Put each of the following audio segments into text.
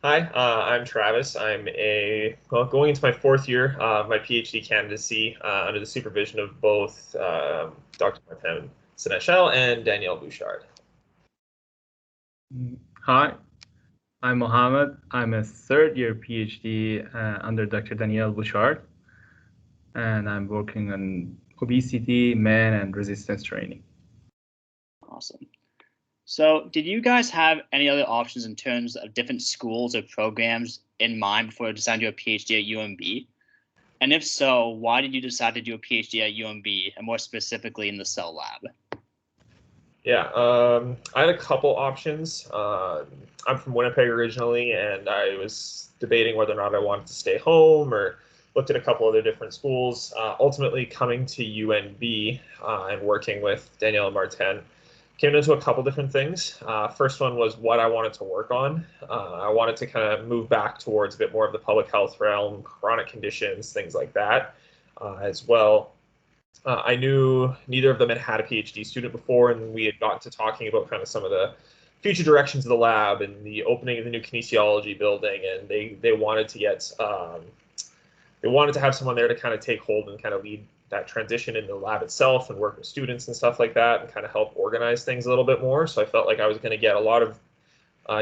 Hi, I'm Travis. Going into my fourth year of my PhD candidacy under the supervision of both Dr. Martin Sénéchal and Danielle Bouchard. Hi, I'm Mohammad. I'm a third year PhD under Dr. Danielle Bouchard, and I'm working on obesity, men, and resistance training. Awesome. So did you guys have any other options in terms of different schools or programs in mind before deciding to do a PhD at UMB? And if so, why did you decide to do a PhD at UMB, and more specifically in the CELLab? Yeah, I had a couple options. I'm from Winnipeg originally, and I was debating whether or not I wanted to stay home or looked at a couple other different schools. Ultimately, coming to UNB and working with Danielle and Martin came into a couple different things. First one was what I wanted to work on. I wanted to kind of move back towards a bit more of the public health realm, chronic conditions, things like that as well. I knew neither of them had had a PhD student before, and we had got to talking about kind of some of the future directions of the lab and the opening of the new kinesiology building, and they wanted to get they wanted to have someone there to kind of take hold and kind of lead that transition in the lab itself and work with students and stuff like that and kind of help organize things a little bit more. So I felt like I was going to get a lot of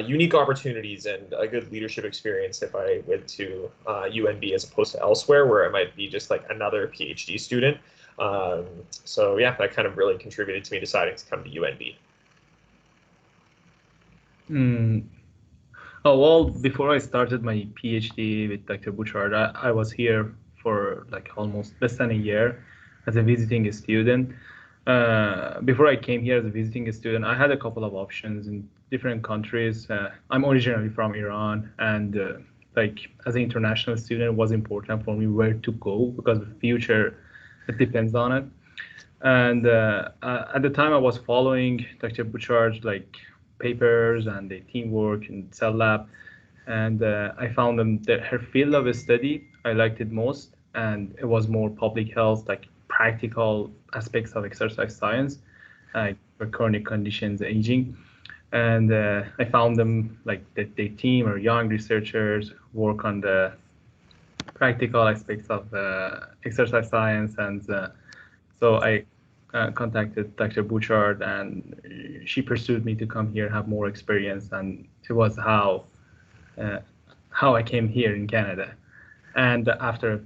unique opportunities and a good leadership experience if I went to UNB as opposed to elsewhere where I might be just like another PhD student. So yeah, that kind of really contributed to me deciding to come to UNB. Oh, well, before I started my PhD with Dr. Bouchard, I was here for like almost less than a year as a visiting student. Before I came here as a visiting student, I had a couple of options in different countries. I'm originally from Iran, and like as an international student, it was important for me where to go because the future it depends on it. And at the time, I was following Dr. Bouchard's like papers and the teamwork in CELLab, and I found that her field of study I liked it most, and it was more public health, like practical aspects of exercise science, like for chronic conditions, aging. And I found them like that the team or young researchers work on the practical aspects of exercise science, and so I contacted Dr. Bouchard, and she pursued me to come here, have more experience, and it was how I came here in Canada. And after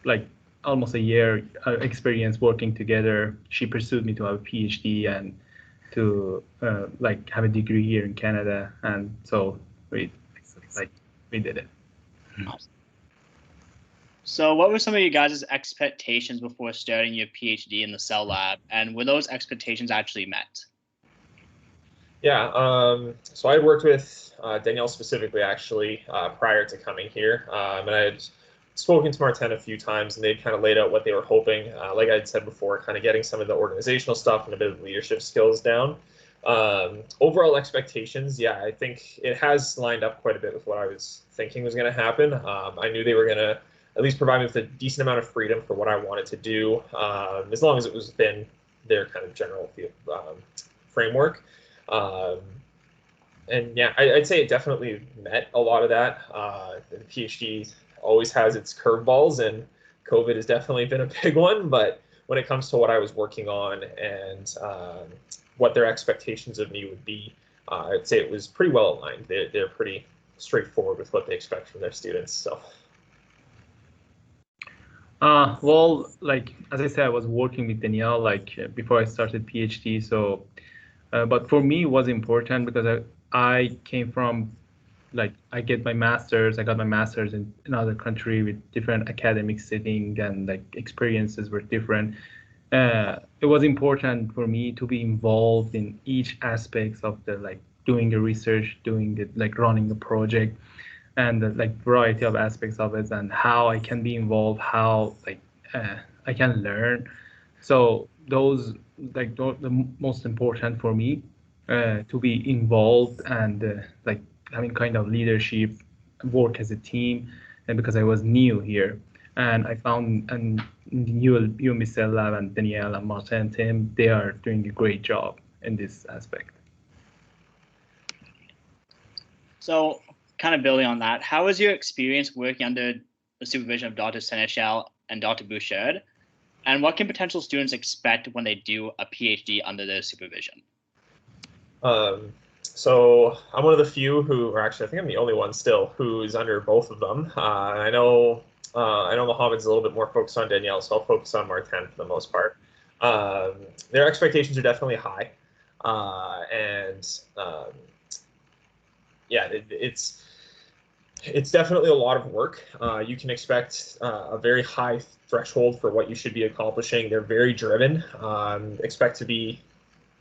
like almost a year experience working together, she pursued me to have a PhD and to like have a degree here in Canada, and so we did it. So what were some of you guys' expectations before starting your PhD in the CELLab, and were those expectations actually met? Yeah, so I had worked with Danielle specifically actually prior to coming here, and I had spoken to Martin a few times, and they'd kind of laid out what they were hoping. Like I'd said before, kind of getting some of the organizational stuff and a bit of leadership skills down. Overall expectations, yeah, I think it has lined up quite a bit with what I was thinking was going to happen. I knew they were going to at least provide me with a decent amount of freedom for what I wanted to do, as long as it was within their kind of general framework. And yeah, I'd say it definitely met a lot of that. The PhD always has its curveballs, and COVID has definitely been a big one. But when it comes to what I was working on and what their expectations of me would be, I'd say it was pretty well aligned. They're pretty straightforward with what they expect from their students. So. Well, like as I said, I was working with Danielle like before I started PhD. So, but for me, it was important because I came from like I got my master's in another country with different academic setting, and like experiences were different. It was important for me to be involved in each aspects of the like doing the research, doing it like running the project, and the like variety of aspects of it, and how I can be involved, how like I can learn. So those like the most important for me to be involved and like having kind of leadership, work as a team, and because I was new here, and I found and you Miss CELLab and Danielle and Martin and Tim, they are doing a great job in this aspect. So kind of building on that, how was your experience working under the supervision of Dr. Sénéchal and Dr. Bouchard? And what can potential students expect when they do a PhD under their supervision? So I'm one of the few who, or actually I think I'm the only one still, who's under both of them. I know Mohammed's a little bit more focused on Danielle, so I'll focus on Martin for the most part. Their expectations are definitely high. Yeah, it's definitely a lot of work. You can expect a very high threshold for what you should be accomplishing. They're very driven. Expect to be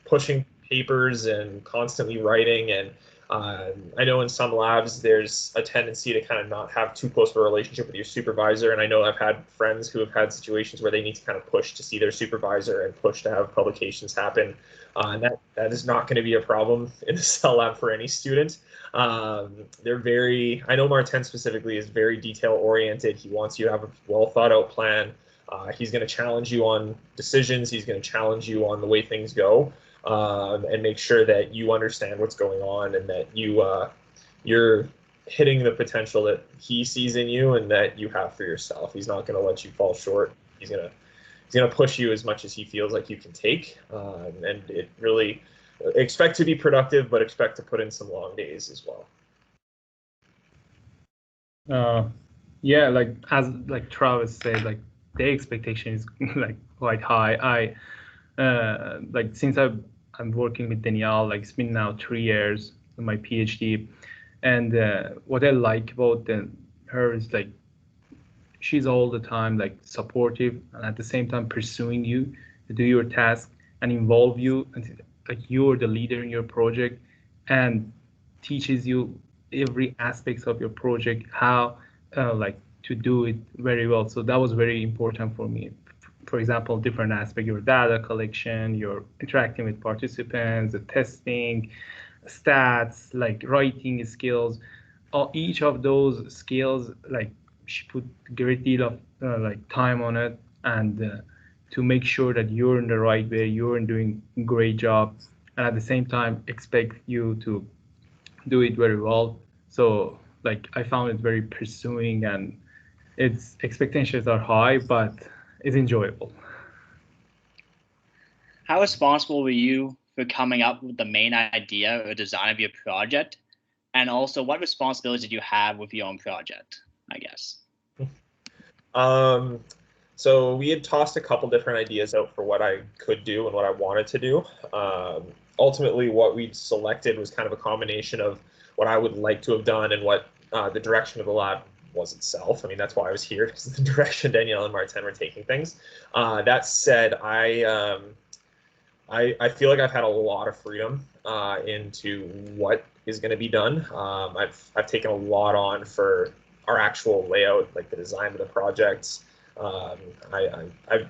pushing papers and constantly writing. And I know in some labs there's a tendency to kind of not have too close of a relationship with your supervisor. And I know I've had friends who have had situations where they need to kind of push to see their supervisor and push to have publications happen. And that is not going to be a problem in the cell lab for any student. They're very, I know Martin specifically is very detail oriented. He wants you to have a well thought out plan. He's going to challenge you on decisions. He's going to challenge you on the way things go, and make sure that you understand what's going on and that you're hitting the potential that he sees in you and that you have for yourself. He's not going to let you fall short. He's going to push you as much as he feels like you can take, and it really expect to be productive, but expect to put in some long days as well. Yeah, as Travis said, the expectation is quite high. Since I'm working with Danielle, it's been now 3 years in my PhD, and what I like about her is she's all the time supportive and at the same time pursuing you to do your task and involve you, and you're the leader in your project, and teaches you every aspect of your project, how to do it very well. So that was very important for me. For example, different aspects, your data collection, your interacting with participants, the testing, stats, writing skills. Each of those skills, she put a great deal of time on it, and to make sure that you're in the right way, you're doing a great job, and at the same time expect you to do it very well. So I found it very pursuing, and its expectations are high, but it's enjoyable. How responsible were you for coming up with the main idea or design of your project? And also, what responsibilities did you have with your own project, I guess? So we had tossed a couple different ideas out for what I could do and what I wanted to do. Ultimately, what we selected was kind of a combination of what I would like to have done and what the direction of the lab was itself. I mean, that's why I was here, because of the direction Danielle and Martin were taking things. That said, I feel like I've had a lot of freedom into what is going to be done. I've taken a lot on for our actual layout, the design of the projects. I've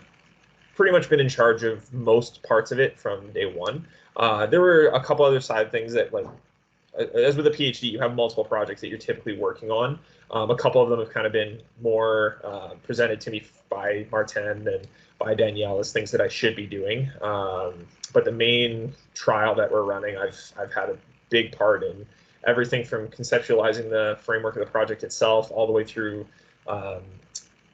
pretty much been in charge of most parts of it from day one. There were a couple other side things that, as with a PhD, you have multiple projects that you're typically working on. A couple of them have kind of been more presented to me by Martin and by Danielle as things that I should be doing. But the main trial that we're running, I've had a big part in everything from conceptualizing the framework of the project itself all the way through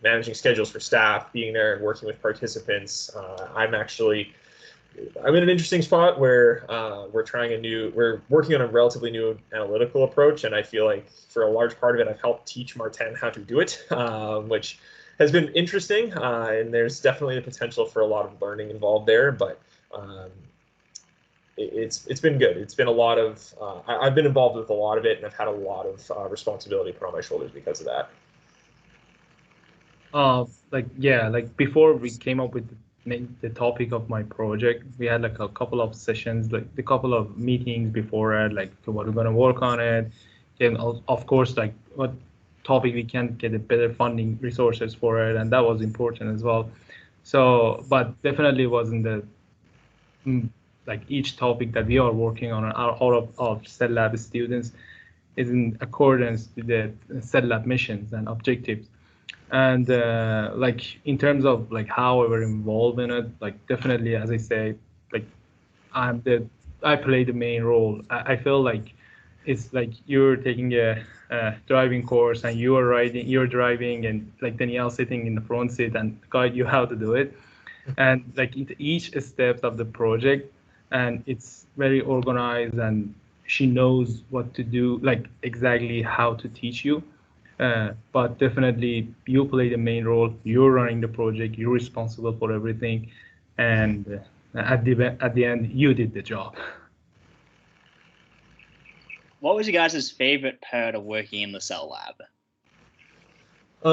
managing schedules for staff, being there and working with participants. I'm in an interesting spot where we're working on a relatively new analytical approach, and I feel like for a large part of it, I've helped teach Martin how to do it, which has been interesting, and there's definitely the potential for a lot of learning involved there, but it's been good. It's been a lot of, I've been involved with a lot of it, and I've had a lot of responsibility put on my shoulders because of that. Before we came up with the topic of my project, we had a couple of sessions, a couple of meetings before it, so what we're going to work on it, and of course what topic we can get a better funding resources for it, and that was important as well. So, but definitely wasn't each topic that we are working on, all of CELLab students, is in accordance with the CELLab missions and objectives. And in terms of how we were involved in it, definitely, as I say, I play the main role. I feel it's like you're taking a driving course and you're driving, and like Danielle sitting in the front seat and guide you how to do it. And like each step of the project, and it's very organized, and she knows what to do, like exactly how to teach you. But definitely you play the main role. You're running the project. You're responsible for everything, and at the end, you did the job. What was you guys' favorite part of working in the cell lab?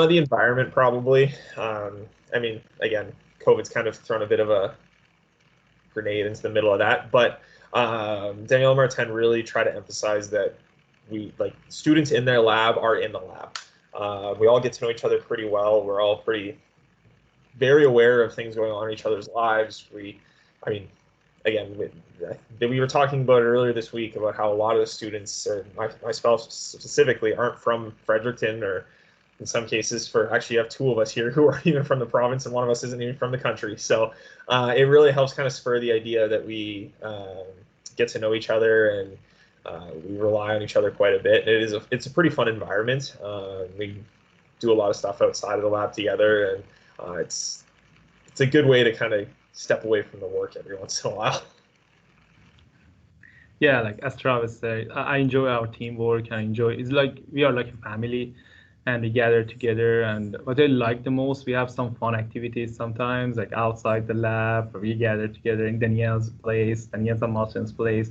The environment, probably. I mean, again, COVID's kind of thrown a bit of a grenade into the middle of that, but Danielle and Martin really try to emphasize that students in their lab are in the lab. We all get to know each other pretty well. We're all very aware of things going on in each other's lives. I mean, again, we were talking about it earlier this week about how a lot of the students, or myself specifically, aren't from Fredericton, or in some cases, you have two of us here who are even from the province, and one of us isn't even from the country. So it really helps kind of spur the idea that we get to know each other, and we rely on each other quite a bit. And it's a pretty fun environment. We do a lot of stuff outside of the lab together, and it's a good way to kind of step away from the work every once in a while. Yeah, like as Travis said, I enjoy our teamwork. It's like we are like a family, and we gather together. And what I like the most, we have some fun activities sometimes, like outside the lab, where we gather together in Danielle's and Martin's place,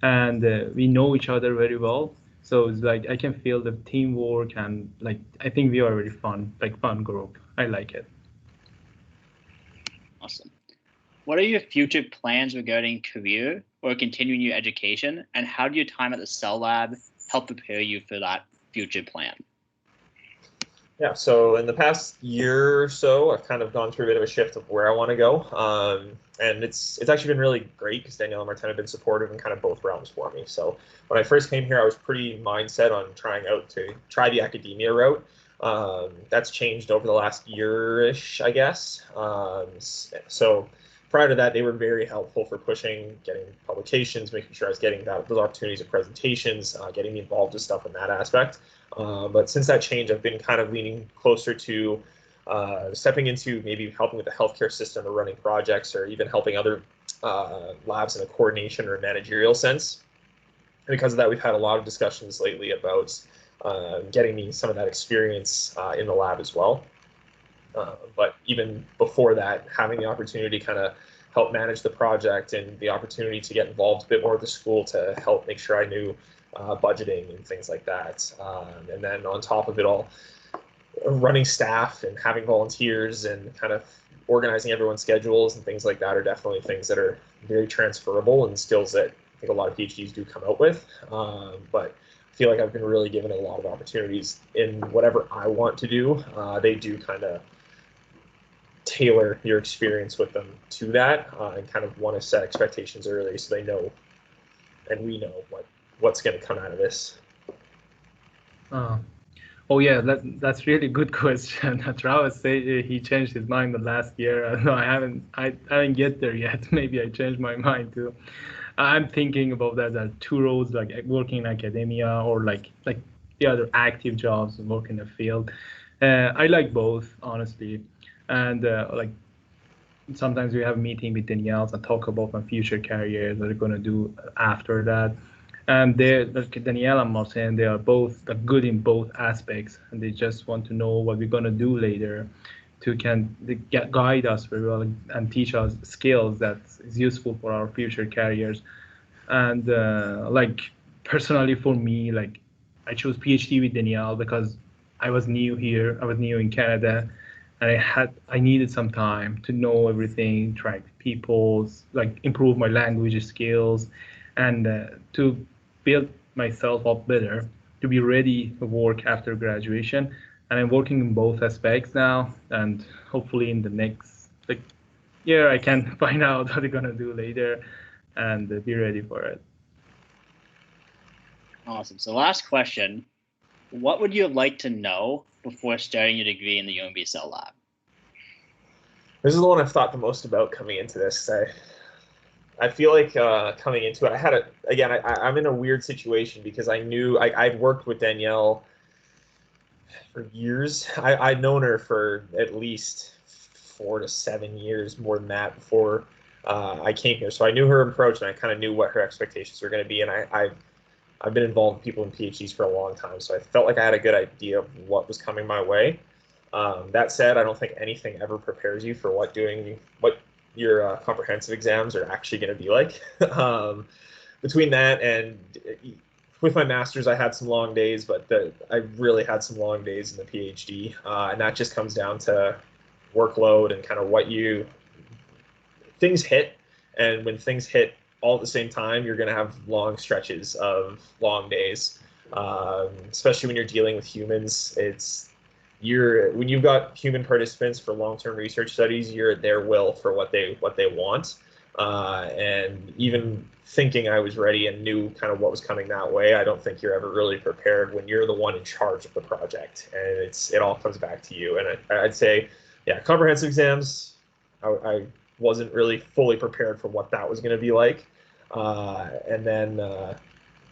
and we know each other very well. So it's like I can feel the teamwork, and like I think we are very fun group. I like it. Awesome. What are your future plans regarding career or continuing your education, and how do your time at the Cell Lab help prepare you for that future plan? Yeah, so in the past year or so, I've kind of gone through a bit of a shift of where I want to go, and it's actually been really great because Danielle and Martin have been supportive in kind of both realms for me. So when I first came here, I was pretty mindset on try the academia route. That's changed over the last year-ish, I guess. So prior to that, they were very helpful for getting publications, making sure I was getting those opportunities of presentations, getting me involved with stuff in that aspect. But since that change, I've been kind of leaning closer to stepping into maybe helping with the healthcare system or running projects, or even helping other labs in a coordination or managerial sense. And because of that, we've had a lot of discussions lately about getting me some of that experience in the lab as well. But even before that, having the opportunity to kind of help manage the project and the opportunity to get involved a bit more with the school to help make sure I knew budgeting and things like that. And then on top of it all, running staff and having volunteers and kind of organizing everyone's schedules and things like that are definitely things that are very transferable and skills that I think a lot of PhDs do come out with. But I feel like I've been really given a lot of opportunities in whatever I want to do. They do kind of tailor your experience with them to that, and kind of want to set expectations early so they know and we know what's going to come out of this. Oh yeah, that's really good question. Travis said he changed his mind the last year. No, I haven't get there yet. Maybe I changed my mind too. I'm thinking about that. There are two roads, like working in academia or like the other active jobs, work in the field. I like both, honestly. And like sometimes we have a meeting with Danielle and talk about my future career, what I'm gonna do after that. And Danielle and Martin, they are both good in both aspects, and they just want to know what we're gonna do later to guide us very well and teach us skills that is useful for our future careers. And like personally for me, like I chose PhD with Danielle because I was new here, I was new in Canada, and I needed some time to know everything, try people, like improve my language skills, and to build myself up better to be ready to work after graduation. And I'm working in both aspects now, and hopefully in the next year I can find out what I'm gonna do later and be ready for it. Awesome. So last question, what would you have liked to know before starting your degree in the UNB Cell Lab? This is the one I've thought the most about coming into this. I feel like coming into it, I had I'm in a weird situation because I knew I'd worked with Danielle for years. I'd known her for at least 4 to 7 years, more than that, before I came here. So I knew her approach, and I kind of knew what her expectations were going to be. And I've been involved with people in PhDs for a long time, so I felt like I had a good idea of what was coming my way. That said, I don't think anything ever prepares you for what your comprehensive exams are actually going to be like. Between that and with my master's, I had some long days, but I really had some long days in the PhD, and that just comes down to workload and kind of things hit, and when things hit all at the same time, you're going to have long stretches of long days, especially when you're dealing with humans. When you've got human participants for long-term research studies, you're at their will for what they want. And even thinking I was ready and knew kind of what was coming that way, I don't think you're ever really prepared when you're the one in charge of the project, and it all comes back to you. And I'd say, yeah, comprehensive exams, I wasn't really fully prepared for what that was going to be like. And then,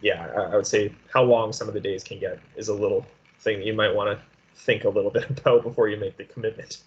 yeah, I would say how long some of the days can get is a little thing that you might want to think a little bit about before you make the commitment.